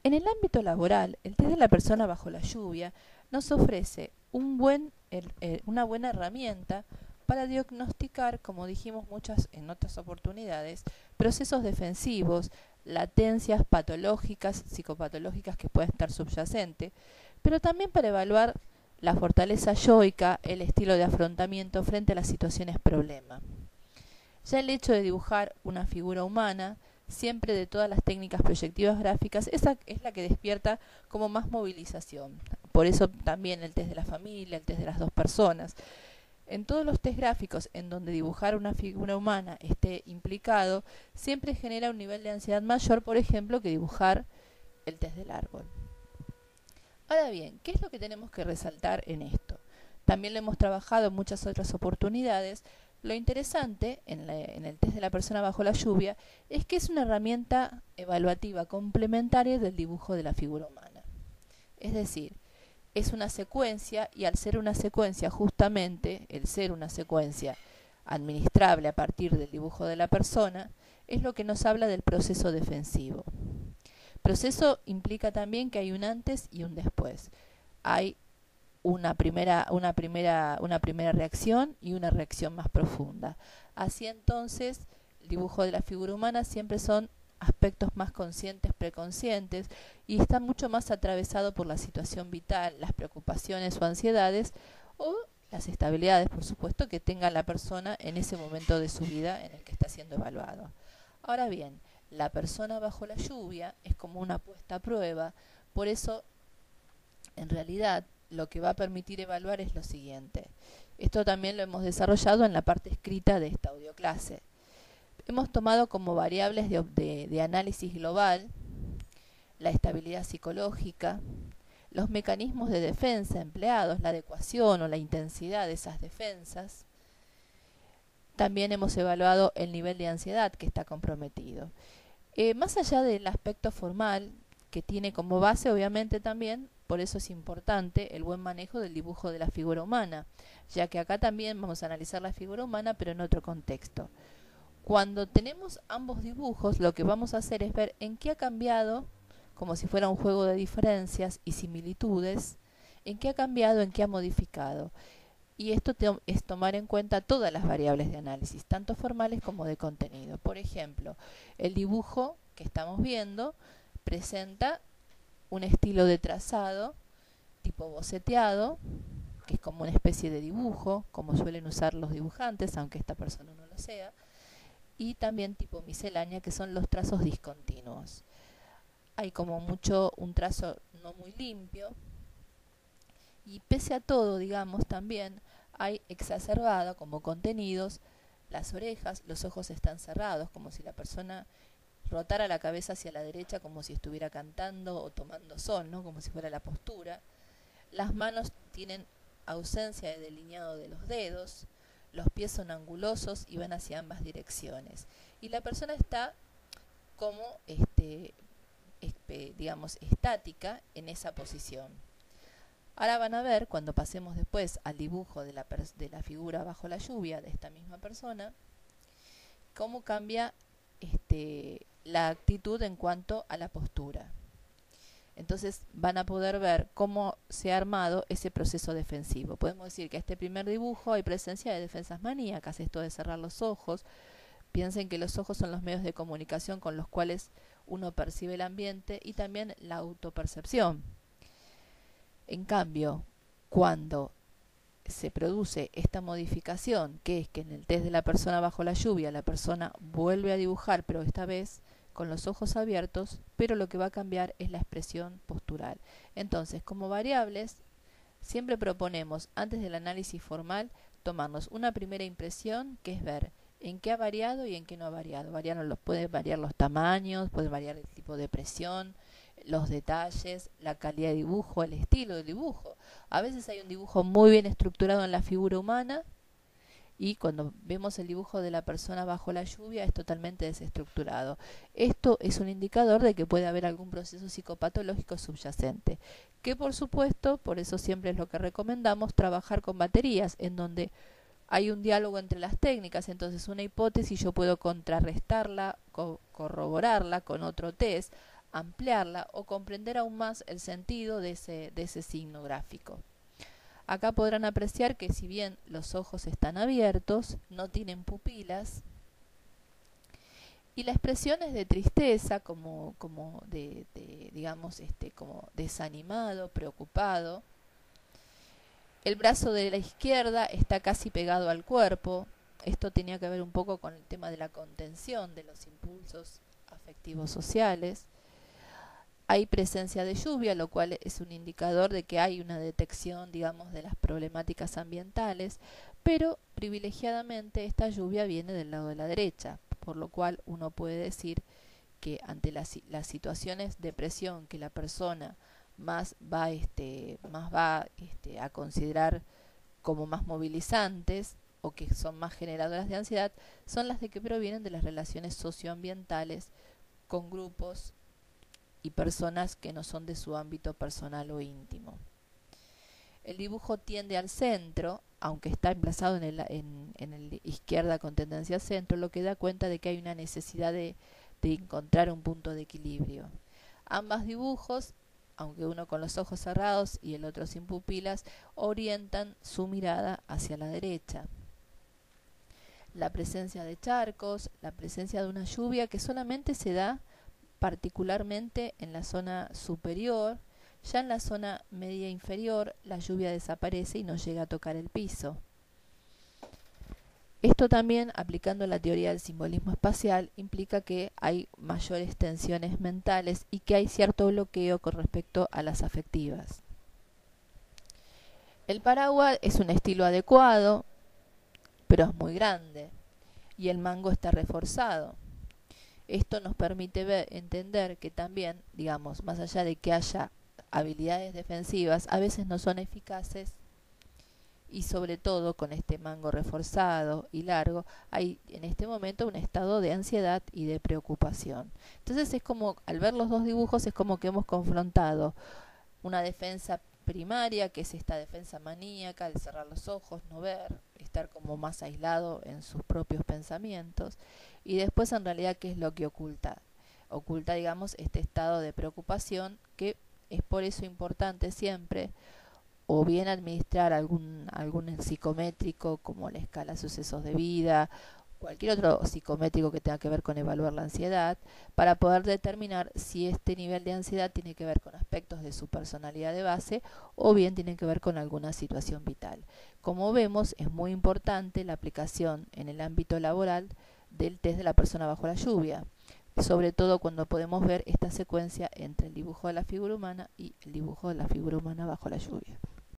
En el ámbito laboral, el test de la persona bajo la lluvia nos ofrece una buena herramienta para diagnosticar, como dijimos en otras oportunidades, procesos defensivos, latencias patológicas, psicopatológicas que pueden estar subyacentes, pero también para evaluar la fortaleza yoica, el estilo de afrontamiento frente a las situaciones problema. Ya el hecho de dibujar una figura humana, siempre de todas las técnicas proyectivas gráficas, esa es la que despierta como más movilización. Por eso también el test de la familia, el test de las dos personas. En todos los test gráficos en donde dibujar una figura humana esté implicado, siempre genera un nivel de ansiedad mayor, por ejemplo, que dibujar el test del árbol. Ahora bien, ¿qué es lo que tenemos que resaltar en esto? También lo hemos trabajado en muchas otras oportunidades. Lo interesante en el test de la persona bajo la lluvia es que es una herramienta evaluativa complementaria del dibujo de la figura humana. Es decir, es una secuencia y al ser una secuencia, justamente el ser una secuencia administrable a partir del dibujo de la persona, es lo que nos habla del proceso defensivo. Proceso implica también que hay un antes y un después. Hay una primera reacción y una reacción más profunda. Así entonces, el dibujo de la figura humana siempre son aspectos más conscientes, preconscientes, y está mucho más atravesado por la situación vital, las preocupaciones o ansiedades, o las estabilidades, por supuesto, que tenga la persona en ese momento de su vida en el que está siendo evaluado. Ahora bien, la persona bajo la lluvia es como una puesta a prueba, por eso, en realidad, lo que va a permitir evaluar es lo siguiente. Esto también lo hemos desarrollado en la parte escrita de esta audioclase. Hemos tomado como variables de análisis global la estabilidad psicológica, los mecanismos de defensa empleados, la adecuación o la intensidad de esas defensas. También hemos evaluado el nivel de ansiedad que está comprometido. Más allá del aspecto formal, que tiene como base obviamente también, por eso es importante el buen manejo del dibujo de la figura humana, ya que acá también vamos a analizar la figura humana pero en otro contexto. Cuando tenemos ambos dibujos, lo que vamos a hacer es ver en qué ha cambiado, como si fuera un juego de diferencias y similitudes, en qué ha cambiado, en qué ha modificado. Y esto es tomar en cuenta todas las variables de análisis, tanto formales como de contenido. Por ejemplo, el dibujo que estamos viendo presenta un estilo de trazado tipo boceteado, que es como una especie de dibujo, como suelen usar los dibujantes, aunque esta persona no lo sea, y también tipo miscelánea, que son los trazos discontinuos. Hay como mucho un trazo no muy limpio, y pese a todo, digamos, también hay exacerbado como contenidos las orejas, los ojos están cerrados, como si la persona rotara la cabeza hacia la derecha como si estuviera cantando o tomando sol, ¿no? Como si fuera la postura. Las manos tienen ausencia de delineado de los dedos, los pies son angulosos y van hacia ambas direcciones. Y la persona está como, digamos, estática en esa posición. Ahora van a ver, cuando pasemos después al dibujo de la figura bajo la lluvia de esta misma persona, cómo cambia la actitud en cuanto a la postura. Entonces van a poder ver cómo se ha armado ese proceso defensivo. Podemos decir que en este primer dibujo hay presencia de defensas maníacas, esto de cerrar los ojos. Piensen que los ojos son los medios de comunicación con los cuales uno percibe el ambiente y también la autopercepción. En cambio, cuando se produce esta modificación, que es que en el test de la persona bajo la lluvia la persona vuelve a dibujar, pero esta vez con los ojos abiertos, pero lo que va a cambiar es la expresión postural. Entonces, como variables, siempre proponemos, antes del análisis formal, tomarnos una primera impresión, que es ver en qué ha variado y en qué no ha variado. Pueden variar los tamaños, puede variar el tipo de presión, los detalles, la calidad de dibujo, el estilo del dibujo. A veces hay un dibujo muy bien estructurado en la figura humana y cuando vemos el dibujo de la persona bajo la lluvia es totalmente desestructurado. Esto es un indicador de que puede haber algún proceso psicopatológico subyacente, que por supuesto, por eso siempre es lo que recomendamos, trabajar con baterías, en donde hay un diálogo entre las técnicas. Entonces una hipótesis yo puedo contrarrestarla, corroborarla con otro test. ampliarla o comprender aún más el sentido de ese signo gráfico. Acá podrán apreciar que si bien los ojos están abiertos, no tienen pupilas, y la expresión es de tristeza, como digamos, como desanimado, preocupado. El brazo de la izquierda está casi pegado al cuerpo. Esto tenía que ver un poco con el tema de la contención de los impulsos afectivos sociales. Hay presencia de lluvia, lo cual es un indicador de que hay una detección, digamos, de las problemáticas ambientales, pero privilegiadamente esta lluvia viene del lado de la derecha, por lo cual uno puede decir que ante las situaciones de presión que la persona más va a considerar como más movilizantes o que son más generadoras de ansiedad, son las de que provienen de las relaciones socioambientales con grupos y personas que no son de su ámbito personal o íntimo. El dibujo tiende al centro, aunque está emplazado en el izquierda con tendencia al centro, lo que da cuenta de que hay una necesidad de encontrar un punto de equilibrio. Ambos dibujos, aunque uno con los ojos cerrados y el otro sin pupilas, orientan su mirada hacia la derecha. La presencia de charcos, la presencia de una lluvia que solamente se da particularmente en la zona superior. Ya en la zona media e inferior la lluvia desaparece y no llega a tocar el piso. Esto también, aplicando la teoría del simbolismo espacial, implica que hay mayores tensiones mentales y que hay cierto bloqueo con respecto a las afectivas. El paraguas es un estilo adecuado, pero es muy grande y el mango está reforzado. Esto nos permite entender que también, digamos, más allá de que haya habilidades defensivas, a veces no son eficaces, y sobre todo con este mango reforzado y largo, hay en este momento un estado de ansiedad y de preocupación. Entonces es como, al ver los dos dibujos, es como que hemos confrontado una defensa primaria, que es esta defensa maníaca, de cerrar los ojos, no ver, estar como más aislado en sus propios pensamientos, y después en realidad qué es lo que oculta, digamos, este estado de preocupación, que es por eso importante siempre o bien administrar algún psicométrico como la escala de sucesos de vida, cualquier otro psicométrico que tenga que ver con evaluar la ansiedad, para poder determinar si este nivel de ansiedad tiene que ver con aspectos de su personalidad de base o bien tiene que ver con alguna situación vital. Como vemos, es muy importante la aplicación en el ámbito laboral del test de la persona bajo la lluvia, sobre todo cuando podemos ver esta secuencia entre el dibujo de la figura humana y el dibujo de la figura humana bajo la lluvia.